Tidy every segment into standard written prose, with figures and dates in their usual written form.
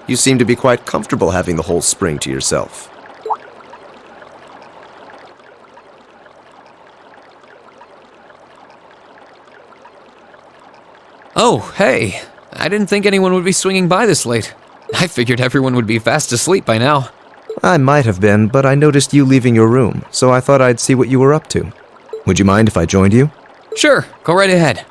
You seem to be quite comfortable having the whole spring to yourself. Oh, hey. I didn't think anyone would be swinging by this late. I figured everyone would be fast asleep by now. I might have been, but I noticed you leaving your room, so I thought I'd see what you were up to. Would you mind if I joined you? Sure, go right ahead.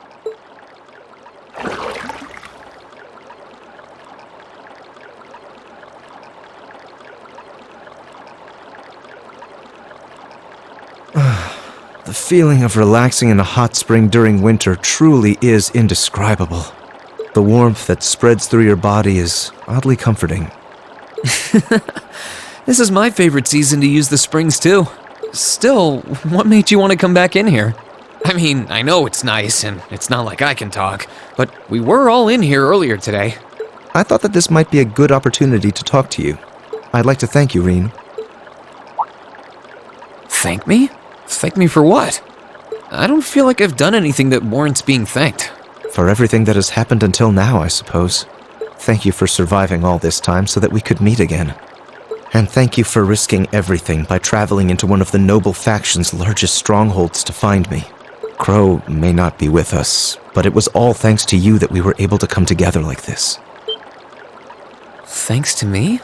The feeling of relaxing in a hot spring during winter truly is indescribable. The warmth that spreads through your body is oddly comforting. This is my favorite season to use the springs too. Still, what made you want to come back in here? I mean, I know it's nice and it's not like I can talk, but we were all in here earlier today. I thought that this might be a good opportunity to talk to you. I'd like to thank you, Reen. Thank me? Thank me for what? I don't feel like I've done anything that warrants being thanked. For everything that has happened until now, I suppose. Thank you for surviving all this time so that we could meet again. And thank you for risking everything by traveling into one of the noble faction's largest strongholds to find me. Crow may not be with us, but it was all thanks to you that we were able to come together like this. Thanks to me?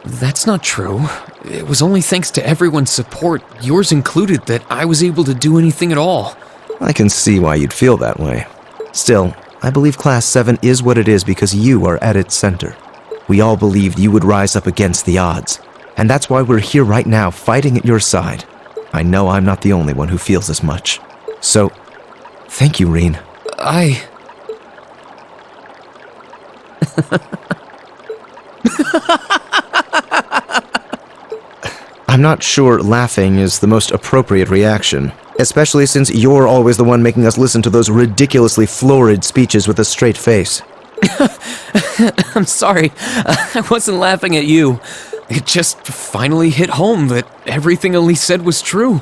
That's not true. It was only thanks to everyone's support, yours included, that I was able to do anything at all. I can see why you'd feel that way. Still, I believe Class 7 is what it is because you are at its center. We all believed you would rise up against the odds, and that's why we're here right now fighting at your side. I know I'm not the only one who feels as much. So, thank you, Reen. I'm not sure laughing is the most appropriate reaction, especially since you're always the one making us listen to those ridiculously florid speeches with a straight face. I'm sorry. I wasn't laughing at you. It just finally hit home that everything Elise said was true.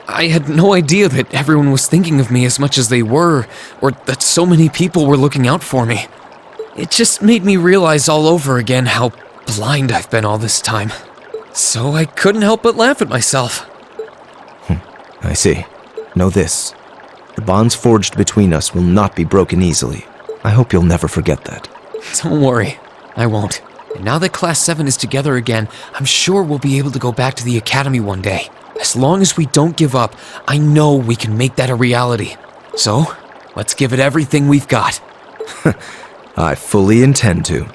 I had no idea that everyone was thinking of me as much as they were, or that so many people were looking out for me. It just made me realize all over again how blind I've been all this time. So I couldn't help but laugh at myself. I see. Know this. The bonds forged between us will not be broken easily. I hope you'll never forget that. Don't worry, I won't. And now that Class 7 is together again, I'm sure we'll be able to go back to the Academy one day. As long as we don't give up, I know we can make that a reality. So, let's give it everything we've got. I fully intend to.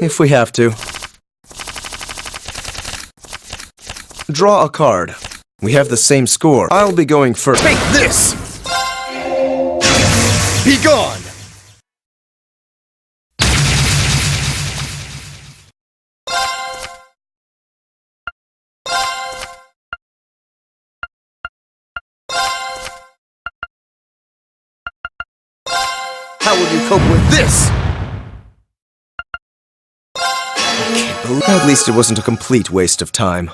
If we have to. Draw a card. We have the same score. I'll be going first. Take this! Be gone! How will you cope with this? I can't believe— At least it wasn't a complete waste of time.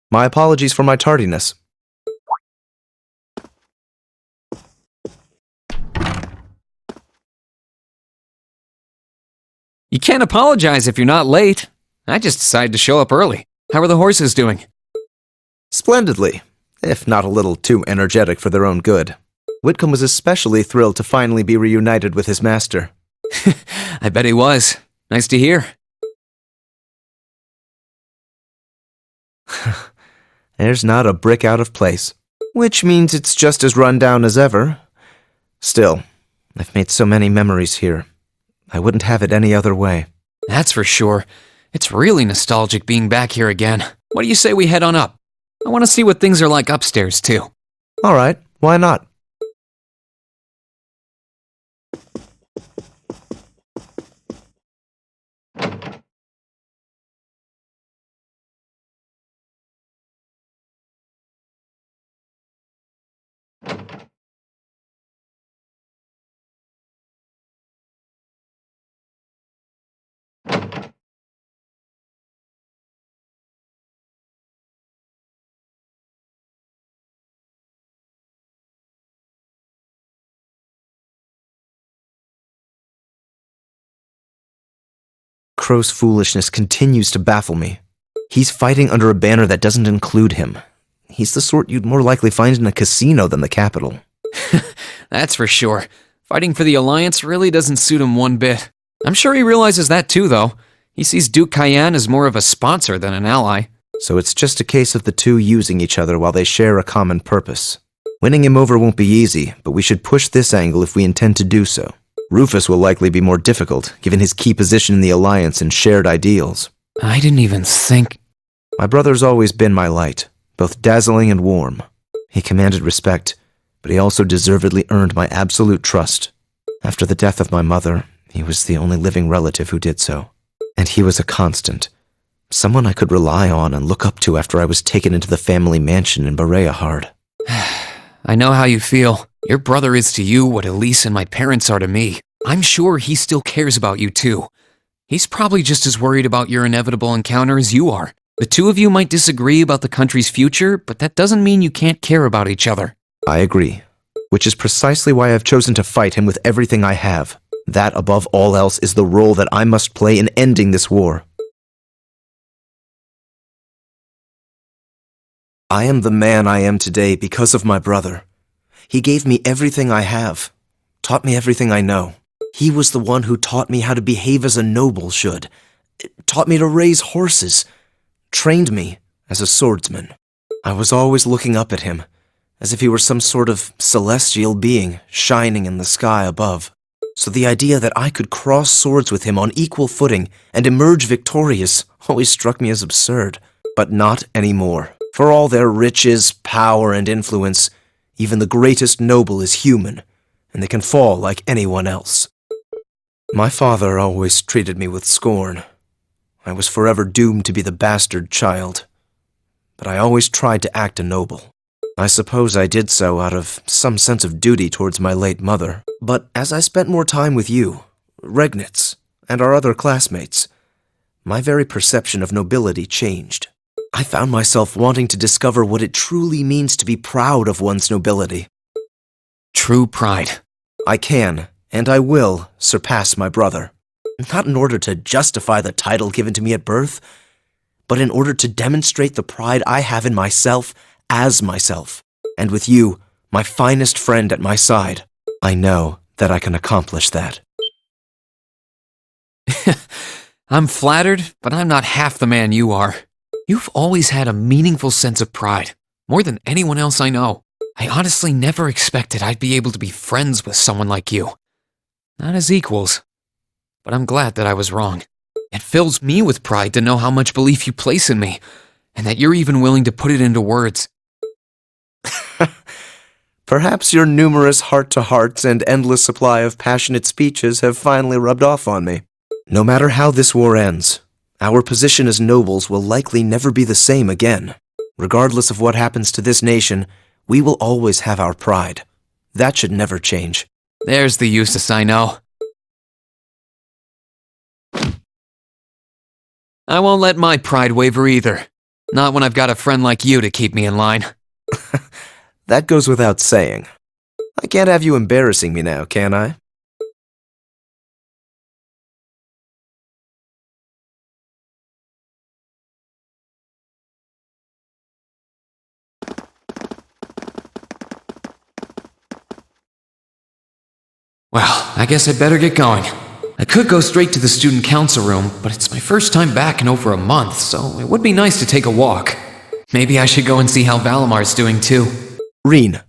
My apologies for my tardiness. You can't apologize if you're not late. I just decided to show up early. How are the horses doing? Splendidly, if not a little too energetic for their own good. Whitcomb was especially thrilled to finally be reunited with his master. I bet he was. Nice to hear. There's not a brick out of place, which means it's just as run down as ever. Still, I've made so many memories here. I wouldn't have it any other way. That's for sure. It's really nostalgic being back here again. What do you say we head on up? I want to see what things are like upstairs, too. All right, why not? Crow's foolishness continues to baffle me. He's fighting under a banner that doesn't include him. He's the sort you'd more likely find in a casino than the capital. That's for sure. Fighting for the Alliance really doesn't suit him one bit. I'm sure he realizes that too, though. He sees Duke Cayenne as more of a sponsor than an ally. So it's just a case of the two using each other while they share a common purpose. Winning him over won't be easy, but we should push this angle if we intend to do so. Rufus will likely be more difficult, given his key position in the Alliance and shared ideals. I didn't even think... My brother's always been my light, both dazzling and warm. He commanded respect, but he also deservedly earned my absolute trust. After the death of my mother, he was the only living relative who did so. And he was a constant. Someone I could rely on and look up to after I was taken into the family mansion in Berea. I know how you feel. Your brother is to you what Elise and my parents are to me. I'm sure he still cares about you too. He's probably just as worried about your inevitable encounter as you are. The two of you might disagree about the country's future, but that doesn't mean you can't care about each other. I agree, which is precisely why I've chosen to fight him with everything I have. That, above all else, is the role that I must play in ending this war. I am the man I am today because of my brother. He gave me everything I have, taught me everything I know. He was the one who taught me how to behave as a noble should, taught me to raise horses, trained me as a swordsman. I was always looking up at him, as if he were some sort of celestial being shining in the sky above. So the idea that I could cross swords with him on equal footing and emerge victorious always struck me as absurd. But not anymore. For all their riches, power, and influence, even the greatest noble is human, and they can fall like anyone else. My father always treated me with scorn. I was forever doomed to be the bastard child. But I always tried to act a noble. I suppose I did so out of some sense of duty towards my late mother. But as I spent more time with you, Regnitz, and our other classmates, my very perception of nobility changed. I found myself wanting to discover what it truly means to be proud of one's nobility. True pride. I can, and I will, surpass my brother. Not in order to justify the title given to me at birth, but in order to demonstrate the pride I have in myself as myself. And with you, my finest friend at my side, I know that I can accomplish that. I'm flattered, but I'm not half the man you are. You've always had a meaningful sense of pride, more than anyone else I know. I honestly never expected I'd be able to be friends with someone like you. Not as equals, but I'm glad that I was wrong. It fills me with pride to know how much belief you place in me, and that you're even willing to put it into words. Perhaps your numerous heart-to-hearts and endless supply of passionate speeches have finally rubbed off on me. No matter how this war ends, our position as nobles will likely never be the same again. Regardless of what happens to this nation, we will always have our pride. That should never change. There's the Jusis I know. I won't let my pride waver either. Not when I've got a friend like you to keep me in line. That goes without saying. I can't have you embarrassing me now, can I? Well, I guess I'd better get going. I could go straight to the student council room, but it's my first time back in over a month, so it would be nice to take a walk. Maybe I should go and see how Valamar's doing too. Reen.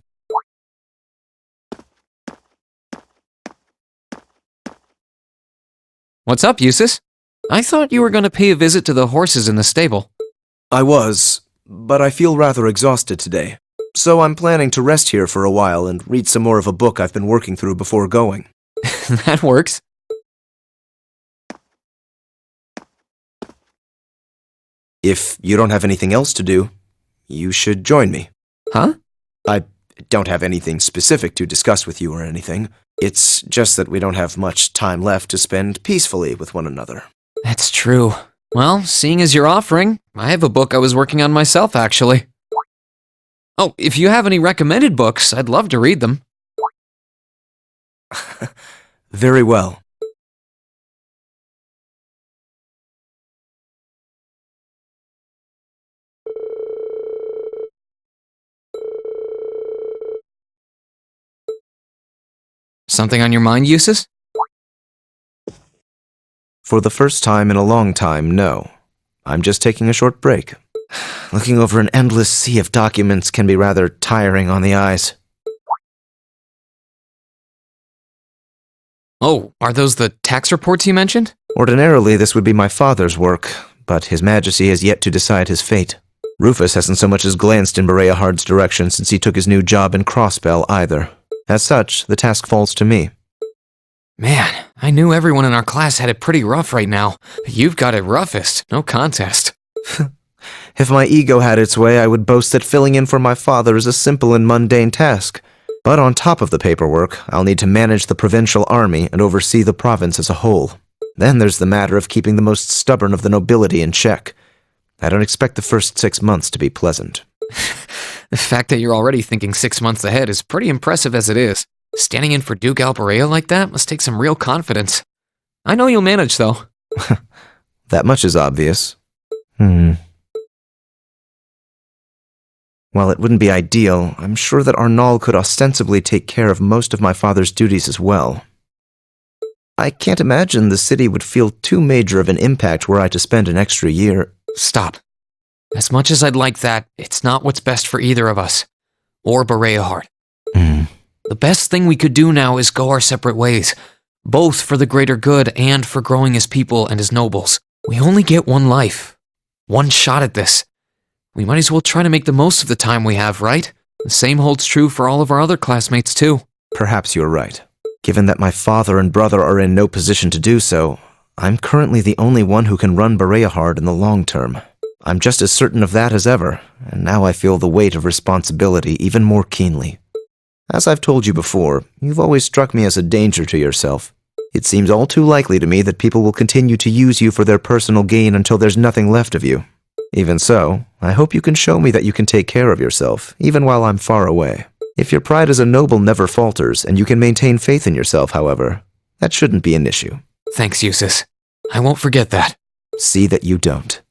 What's up, Jusis? I thought you were going to pay a visit to the horses in the stable. I was, but I feel rather exhausted today. So I'm planning to rest here for a while and read some more of a book I've been working through before going. That works. If you don't have anything else to do, you should join me. Huh? I don't have anything specific to discuss with you or anything. It's just that we don't have much time left to spend peacefully with one another. That's true. Well, seeing as you're offering, I have a book I was working on myself, actually. Oh, if you have any recommended books, I'd love to read them. Very well. Something on your mind, Jusis? For the first time in a long time, no. I'm just taking a short break. Looking over an endless sea of documents can be rather tiring on the eyes. Oh, are those the tax reports you mentioned? Ordinarily, this would be my father's work, but His Majesty has yet to decide his fate. Rufus hasn't so much as glanced in Bereahard's direction since he took his new job in Crossbell either. As such, the task falls to me. Man, I knew everyone in our class had it pretty rough right now. But you've got it roughest, no contest. If my ego had its way, I would boast that filling in for my father is a simple and mundane task. But on top of the paperwork, I'll need to manage the provincial army and oversee the province as a whole. Then there's the matter of keeping the most stubborn of the nobility in check. I don't expect the first 6 months to be pleasant. The fact that you're already thinking 6 months ahead is pretty impressive as it is. Standing in for Duke Albarea like that must take some real confidence. I know you'll manage, though. That much is obvious. While it wouldn't be ideal, I'm sure that Arnal could ostensibly take care of most of my father's duties as well. I can't imagine the city would feel too major of an impact were I to spend an extra year. Stop. As much as I'd like that, it's not what's best for either of us. Or Bereahard. The best thing we could do now is go our separate ways. Both for the greater good and for growing as people and as nobles. We only get one life. One shot at this. We might as well try to make the most of the time we have, right? The same holds true for all of our other classmates, too. Perhaps you're right. Given that my father and brother are in no position to do so, I'm currently the only one who can run Bereahard in the long term. I'm just as certain of that as ever, and now I feel the weight of responsibility even more keenly. As I've told you before, you've always struck me as a danger to yourself. It seems all too likely to me that people will continue to use you for their personal gain until there's nothing left of you. Even so, I hope you can show me that you can take care of yourself, even while I'm far away. If your pride as a noble never falters, and you can maintain faith in yourself, however, that shouldn't be an issue. Thanks, Jusis. I won't forget that. See that you don't.